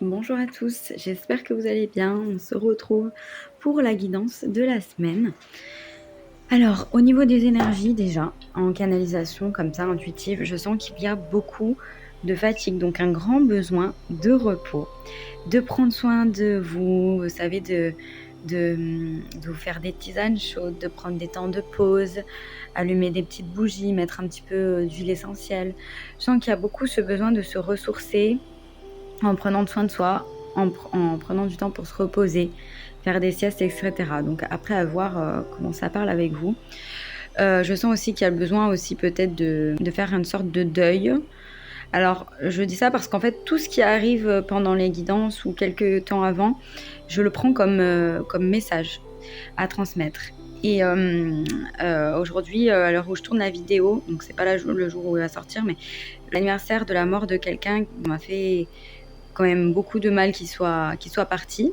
Bonjour à tous, j'espère que vous allez bien. On se retrouve pour la guidance de la semaine. Alors, au niveau des énergies déjà, en canalisation comme ça, intuitive, je sens qu'il y a beaucoup de fatigue, donc un grand besoin de repos, de prendre soin de vous, vous savez, de vous faire des tisanes chaudes, de prendre des temps de pause, allumer des petites bougies, mettre un petit peu d'huile essentielle. Je sens qu'il y a beaucoup ce besoin de se ressourcer en prenant soin de soi, en prenant du temps pour se reposer, faire des siestes, et cetera. Donc après à voir, comment ça parle avec vous. Je sens aussi qu'il y a le besoin aussi peut-être de faire une sorte de deuil. Alors je dis ça parce qu'en fait tout ce qui arrive, pendant les guidances ou quelques temps avant, je le prends comme message à transmettre et aujourd'hui, à l'heure où je tourne la vidéo, donc c'est pas le jour où elle va sortir, mais l'anniversaire de la mort de quelqu'un qui m'a fait quand même beaucoup de mal qu'il soit parti.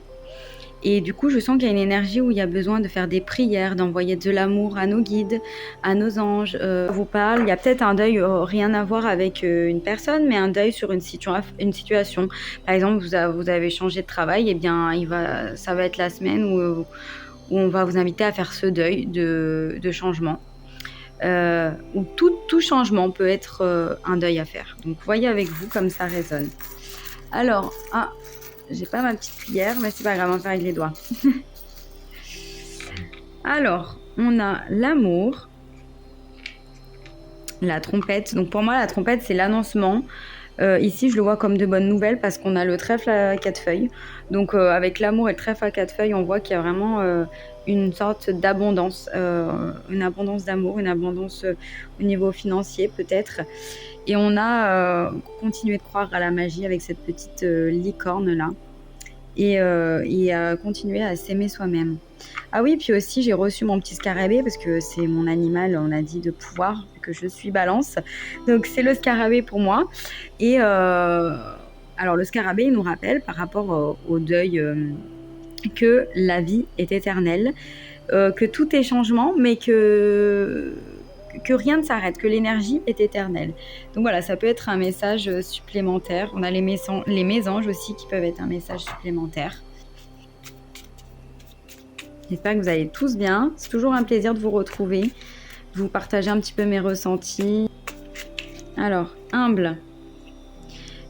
Et du coup, je sens qu'il y a une énergie où il y a besoin de faire des prières, d'envoyer de l'amour à nos guides, à nos anges. Je vous parle, il y a peut-être un deuil, rien à voir avec une personne, mais un deuil sur une situation. Par exemple, vous avez changé de travail, et bien, ça va être la semaine où on va vous inviter à faire ce deuil de changement. Où tout changement peut être un deuil à faire. Donc, voyez avec vous comme ça résonne. Alors, j'ai pas ma petite cuillère, mais c'est pas grave, on va faire avec les doigts. Alors, on a l'amour, la trompette. Donc pour moi, la trompette, c'est l'annoncement. Ici, je le vois comme de bonnes nouvelles parce qu'on a le trèfle à 4 feuilles. Donc avec l'amour et le trèfle à 4 feuilles, on voit qu'il y a vraiment une sorte d'abondance, une abondance d'amour, une abondance au niveau financier peut-être. Et on a continué de croire à la magie avec cette petite licorne là. Et continuer à s'aimer soi-même. Ah oui, puis aussi j'ai reçu mon petit scarabée parce que c'est mon animal, on a dit, de pouvoir, vu que je suis balance. Donc c'est le scarabée pour moi. Et alors le scarabée, il nous rappelle par rapport au deuil, que la vie est éternelle, que tout est changement, mais que rien ne s'arrête, que l'énergie est éternelle. Donc voilà, ça peut être un message supplémentaire. On a les mésanges aussi qui peuvent être un message supplémentaire. J'espère que vous allez tous bien. C'est toujours un plaisir de vous retrouver, de vous partager un petit peu mes ressentis. Alors, humble.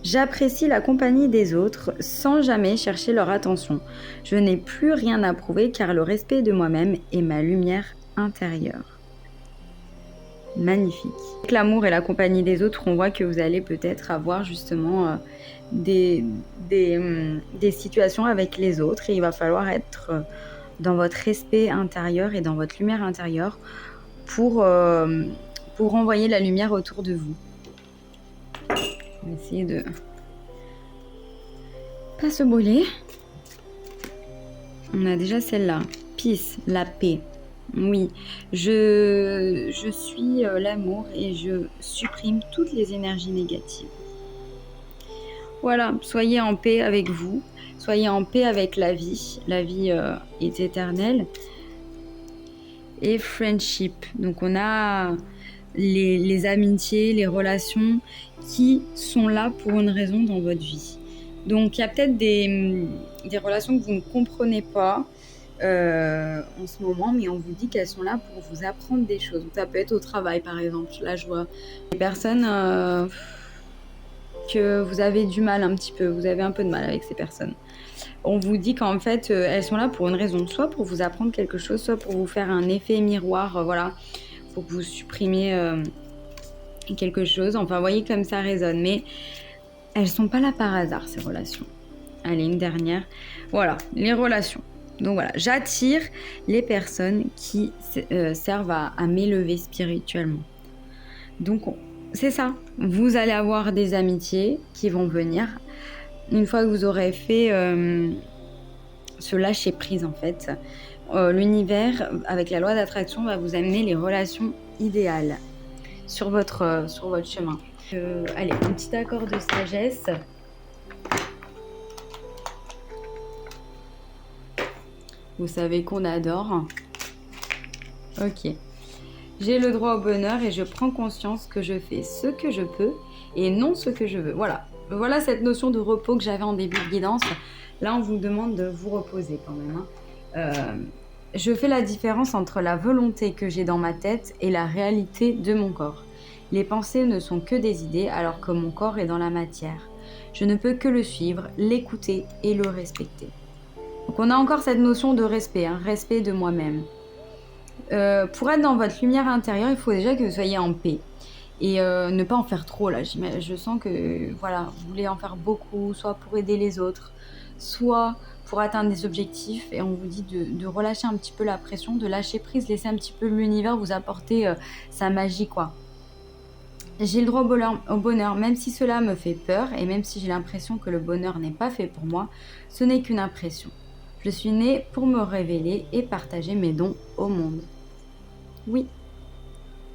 J'apprécie la compagnie des autres sans jamais chercher leur attention. Je n'ai plus rien à prouver car le respect de moi-même est ma lumière intérieure. Magnifique. Avec l'amour et la compagnie des autres, on voit que vous allez peut-être avoir justement des situations avec les autres et il va falloir être dans votre respect intérieur et dans votre lumière intérieure pour envoyer la lumière autour de vous. On va essayer de pas se brûler. On a déjà celle-là. Peace, la paix. Oui, je suis l'amour et je supprime toutes les énergies négatives. Voilà, soyez en paix avec vous, soyez en paix avec la vie. La vie est éternelle. Et friendship, donc on a les amitiés, les relations qui sont là pour une raison dans votre vie. Donc il y a peut-être des relations que vous ne comprenez pas en ce moment, mais on vous dit qu'elles sont là pour vous apprendre des choses. Donc ça peut être au travail par exemple. Là je vois des personnes que vous avez du mal un petit peu, vous avez un peu de mal avec ces personnes. On vous dit qu'en fait, elles sont là pour une raison, soit pour vous apprendre quelque chose, soit pour vous faire un effet miroir, voilà, pour que vous supprimiez quelque chose. Enfin, vous voyez comme ça résonne, mais elles sont pas là par hasard, ces relations. Allez, une dernière. Voilà, les relations. Donc voilà, j'attire les personnes qui servent à m'élever spirituellement. Donc, c'est ça. Vous allez avoir des amitiés qui vont venir une fois que vous aurez fait ce lâcher prise en fait. L'univers, avec la loi d'attraction, va vous amener les relations idéales sur votre chemin. Allez, un petit accord de sagesse. Vous savez qu'on adore. Ok. J'ai le droit au bonheur et je prends conscience que je fais ce que je peux et non ce que je veux. Voilà. voilà cette notion de repos que j'avais en début de guidance. Là, on vous demande de vous reposer quand même, hein. Je fais la différence entre la volonté que j'ai dans ma tête et la réalité de mon corps. Les pensées ne sont que des idées alors que mon corps est dans la matière. Je ne peux que le suivre, l'écouter et le respecter. Donc on a encore cette notion de respect, hein, respect de moi-même. Pour être dans votre lumière intérieure, il faut déjà que vous soyez en paix. Et ne pas en faire trop là. Je sens que voilà, vous voulez en faire beaucoup, soit pour aider les autres, soit pour atteindre des objectifs. Et on vous dit de relâcher un petit peu la pression, de lâcher prise, laisser un petit peu l'univers vous apporter sa magie, quoi. J'ai le droit au bonheur, même si cela me fait peur et même si j'ai l'impression que le bonheur n'est pas fait pour moi, ce n'est qu'une impression. Je suis née pour me révéler et partager mes dons au monde. Oui.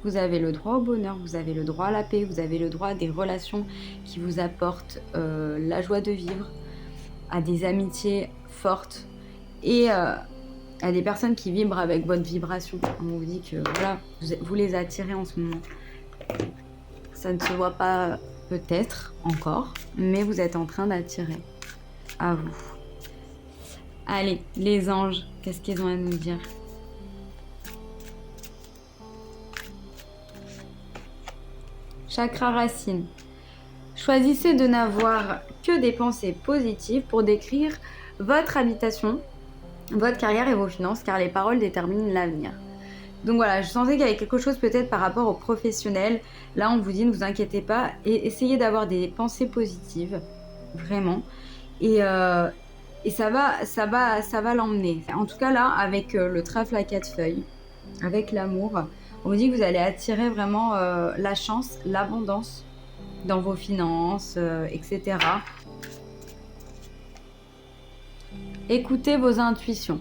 Vous avez le droit au bonheur, vous avez le droit à la paix, vous avez le droit à des relations qui vous apportent la joie de vivre, à des amitiés fortes et à des personnes qui vibrent avec votre vibration. On vous dit que voilà, vous les attirez en ce moment. Ça ne se voit pas peut-être encore, mais vous êtes en train d'attirer à vous. Allez, les anges, qu'est-ce qu'ils ont à nous dire ? Chakra racine. Choisissez de n'avoir que des pensées positives pour décrire votre habitation, votre carrière et vos finances, car les paroles déterminent l'avenir. Donc voilà, je sentais qu'il y avait quelque chose peut-être par rapport aux professionnels. Là, on vous dit, ne vous inquiétez pas, et essayez d'avoir des pensées positives, vraiment. Et ça va l'emmener. En tout cas, là, avec le trèfle à 4 feuilles, avec l'amour, on vous dit que vous allez attirer vraiment la chance, l'abondance dans vos finances, etc. Écoutez vos intuitions.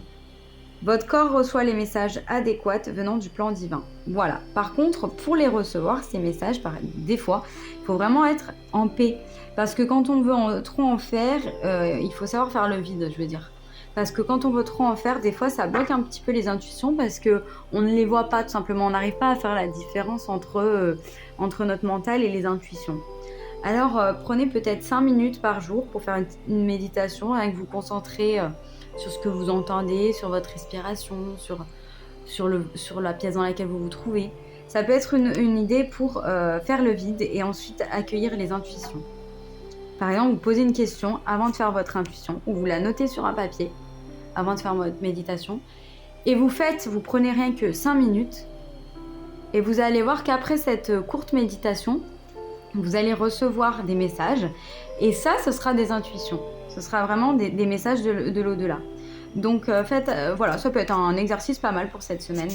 Votre corps reçoit les messages adéquats venant du plan divin. Voilà. Par contre, pour les recevoir, ces messages, des fois, il faut vraiment être en paix. Parce que quand on veut trop en faire, il faut savoir faire le vide, je veux dire. Parce que quand on veut trop en faire, des fois, ça bloque un petit peu les intuitions parce qu'on ne les voit pas, tout simplement. On n'arrive pas à faire la différence entre notre mental et les intuitions. Alors, prenez peut-être 5 minutes par jour pour faire une méditation avec vous concentrer sur ce que vous entendez, sur votre respiration, sur la pièce dans laquelle vous vous trouvez. Ça peut être une idée pour faire le vide et ensuite accueillir les intuitions. Par exemple, vous posez une question avant de faire votre intuition ou vous la notez sur un papier avant de faire votre méditation et vous prenez rien que 5 minutes et vous allez voir qu'après cette courte méditation, vous allez recevoir des messages et ça, ce sera des intuitions. Ce sera vraiment des messages de l'au-delà. Donc, voilà, ça peut être un exercice pas mal pour cette semaine.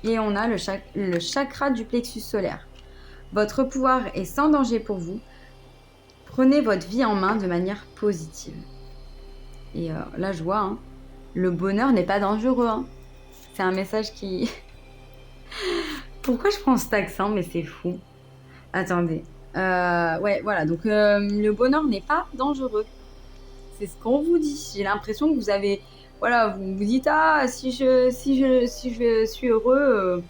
Et on a le chakra du plexus solaire. Votre pouvoir est sans danger pour vous. Prenez votre vie en main de manière positive. Et là, je vois, hein, le bonheur n'est pas dangereux. Hein. C'est un message qui... Pourquoi je prends cet accent? Mais c'est fou. Attendez. Ouais, voilà. Donc, le bonheur n'est pas dangereux. C'est ce qu'on vous dit. J'ai l'impression que vous avez... Voilà, vous vous dites, ah, si je suis heureux,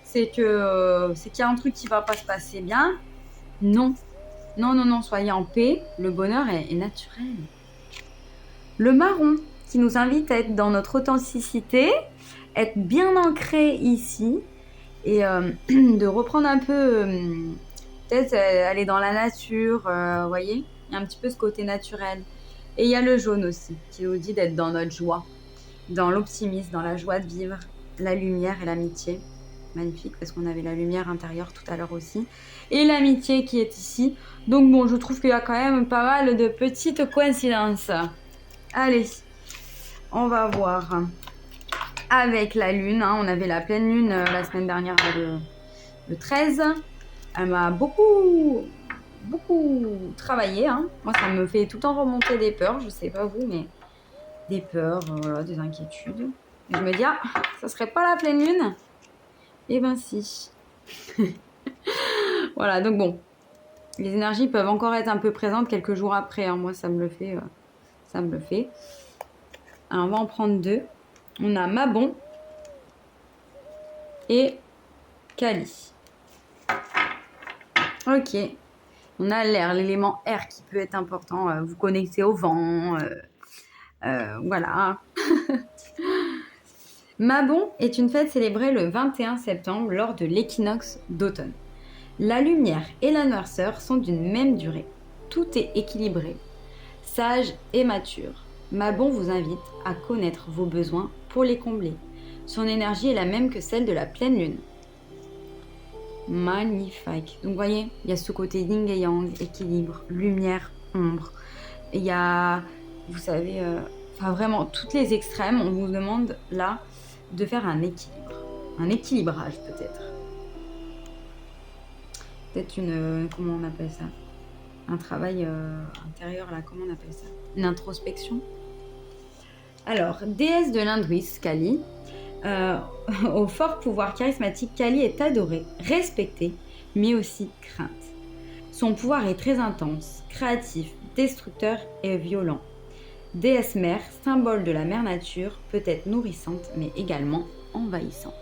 c'est qu'il y a un truc qui va pas se passer bien. Non. Non, soyez en paix. Le bonheur est naturel. Le marron, qui nous invite à être dans notre authenticité, être bien ancré ici, et de reprendre un peu, peut-être aller dans la nature, vous voyez, il y a un petit peu ce côté naturel. Et il y a le jaune aussi, qui nous dit d'être dans notre joie, dans l'optimisme, dans la joie de vivre, la lumière et l'amitié. Magnifique, parce qu'on avait la lumière intérieure tout à l'heure aussi. Et l'amitié qui est ici. Donc bon, je trouve qu'il y a quand même pas mal de petites coïncidences. Allez, on va voir. Avec la lune, hein, on avait la pleine lune la semaine dernière, le 13. Elle m'a beaucoup travaillé. Hein. Moi, ça me fait tout le temps remonter des peurs. Je sais pas vous, mais des peurs, voilà, des inquiétudes. Et je me dis, ah, ça serait pas la pleine lune? Eh ben si. Voilà, donc bon. Les énergies peuvent encore être un peu présentes quelques jours après. Hein. Moi, ça me le fait. Alors, on va en prendre 2. On a Mabon et Kali. Ok. On a l'air, l'élément air qui peut être important. Vous connecter au vent. Voilà. Mabon est une fête célébrée le 21 septembre lors de l'équinoxe d'automne. La lumière et la noirceur sont d'une même durée. Tout est équilibré, sage et mature. Mabon vous invite à connaître vos besoins pour les combler. Son énergie est la même que celle de la pleine lune. Magnifique. Donc, vous voyez, il y a ce côté yin et yang, équilibre, lumière, ombre. Il y a, vous savez, enfin vraiment, toutes les extrêmes. On vous demande là de faire un équilibre. Un équilibrage peut-être. Peut-être comment on appelle ça? Un travail intérieur, là, comment on appelle ça? Une introspection. Alors, déesse de l'hindouisme, Kali, au fort pouvoir charismatique, Kali est adorée, respectée, mais aussi crainte. Son pouvoir est très intense, créatif, destructeur et violent. Déesse mère, symbole de la mère nature, peut être nourrissante, mais également envahissante.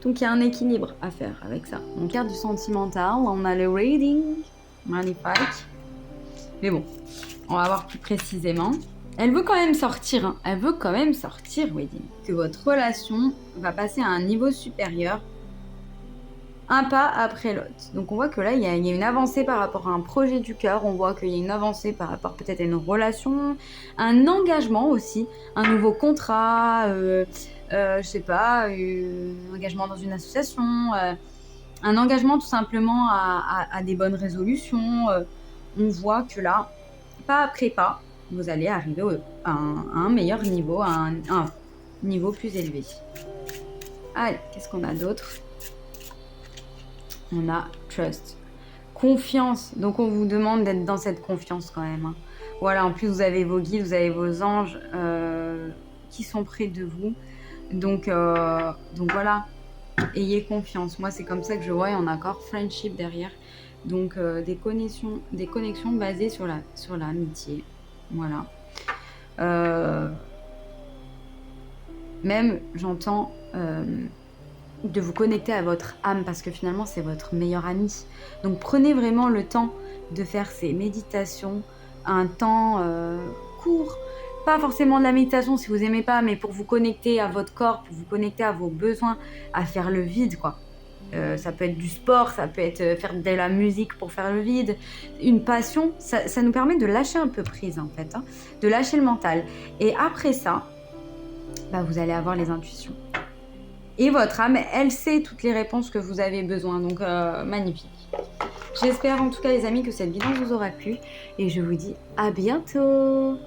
Donc il y a un équilibre à faire avec ça. On garde du sentimental, on a le reading, magnifique. Mais bon, on va voir plus précisément. Elle veut quand même sortir, hein. Elle veut quand même sortir, Wedding. Que votre relation va passer à un niveau supérieur, un pas après l'autre. Donc on voit que là, il y a une avancée par rapport à un projet du cœur. On voit qu'il y a une avancée par rapport peut-être à une relation, un engagement aussi, un nouveau contrat, je sais pas, un engagement dans une association, un engagement tout simplement à des bonnes résolutions. On voit que là, pas après pas, vous allez arriver à un meilleur niveau, à un niveau plus élevé. Allez, qu'est-ce qu'on a d'autre? On a trust. Confiance. Donc on vous demande d'être dans cette confiance quand même, hein. Voilà, en plus vous avez vos guides, vous avez vos anges qui sont près de vous. Donc voilà, ayez confiance. Moi c'est comme ça que je vois, et on a encore friendship derrière. Donc des connexions basées sur l'amitié. Voilà. Même j'entends de vous connecter à votre âme, parce que finalement c'est votre meilleur ami. Donc prenez vraiment le temps de faire ces méditations, un temps court, pas forcément de la méditation si vous aimez pas, mais pour vous connecter à votre corps, pour vous connecter à vos besoins, à faire le vide quoi. Ça peut être du sport, ça peut être faire de la musique pour faire le vide, une passion, ça nous permet de lâcher un peu prise en fait, hein, de lâcher le mental. Et après ça, bah, vous allez avoir les intuitions. Et votre âme, elle sait toutes les réponses que vous avez besoin. Donc, magnifique. J'espère en tout cas, les amis, que cette guidance vous aura plu. Et je vous dis à bientôt.